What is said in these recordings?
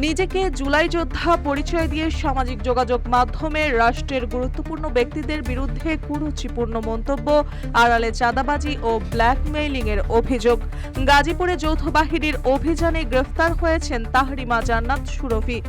নিজেকে জুলাই যোদ্ধা পরিচয় দিয়ে সামাজিক যোগাযোগ মাধ্যমে রাষ্ট্রের গুরুত্বপূর্ণ ব্যক্তিদের বিরুদ্ধে কুরুচিপূর্ণ মন্তব্য, আড়ালে চাঁদাবাজি ও ব্ল্যাকমেইলিং এর অভিযোগ। গাজীপুরে যৌথ বাহিনীর অভিযানে গ্রেফতার হয়েছেন তাহরিমা জান্নাত সুরভি।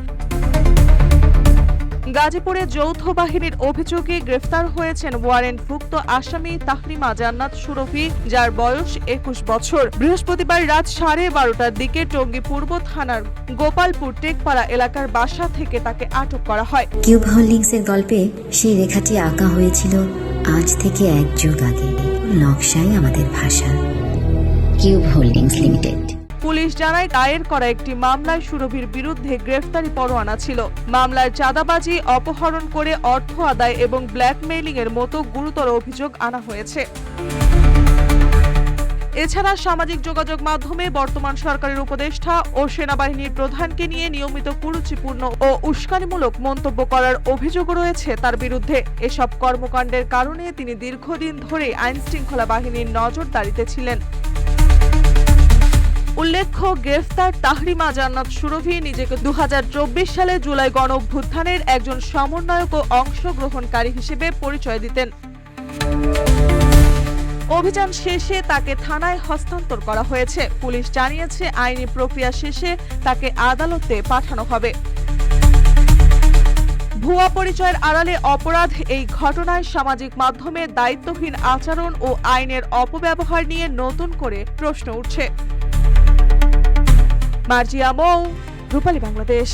গাজীপুরে যৌথ বাহিনীর অভিযোগে গ্রেফতার হয়েছেন ওয়ারেন্টভুক্ত আসামি তাহরিমা জান্নাত সুরভি, যার বয়স 21 বছর। বৃহস্পতিবার রাত 12:30টার দিকে টঙ্গী পূর্ব থানার গোপালপুর টেকপাড়া এলাকার বাসা থেকে তাকে আটক করা হয়। কিউব হোল্ডিংসের গল্পে সেই রেখাটি আঁকা হয়েছিল আজ থেকে 1 যুগ আগে। নকশাই আমাদের ভাষা। Cube holdings limited. পুলিশ জানায়, দায়ের করা একটি মামলায় সুরভির বিরুদ্ধে গ্রেফতারি পরোয়ানা ছিল। মামলায় চাঁদাবাজি, অপহরণ করে অর্থ আদায় এবং ব্ল্যাকমেইলিং এর মতো গুরুতর অভিযোগ আনা হয়েছে। এছাড়া সামাজিক যোগাযোগ মাধ্যমে বর্তমান সরকারের উপদেষ্টা ও সেনাবাহিনীর প্রধানকে নিয়ে নিয়মিত কুরুচিপূর্ণ ও উস্কানিমূলক মন্তব্য করার অভিযোগও রয়েছে তার বিরুদ্ধে। এসব কর্মকাণ্ডের কারণে তিনি দীর্ঘদিন ধরে আইনশৃঙ্খলা বাহিনীর নজরদারিতে ছিলেন। উল্লেখ্য, গ্রেফতার তাহরিমা জান্নাত সুরভি নিজেকে 2024 সালে জুলাই গণঅভ্যুত্থানের একজন সমন্বয়ক ও অংশগ্রহণকারী হিসেবে পরিচয় দিতেন। অভিযান শেষে তাকে থানায় হস্তান্তর করা হয়েছে। পুলিশ জানিয়েছে, আইনি প্রক্রিয়া শেষে তাকে আদালতে পাঠানো হবে। ভুয়া পরিচয়ের আড়ালে অপরাধ, এই ঘটনায় সামাজিক মাধ্যমে দায়িত্বহীন আচরণ ও আইনের অপব্যবহার নিয়ে নতুন করে প্রশ্ন উঠছে। মার্জিয়া মৌ, রূপালী বাংলাদেশ।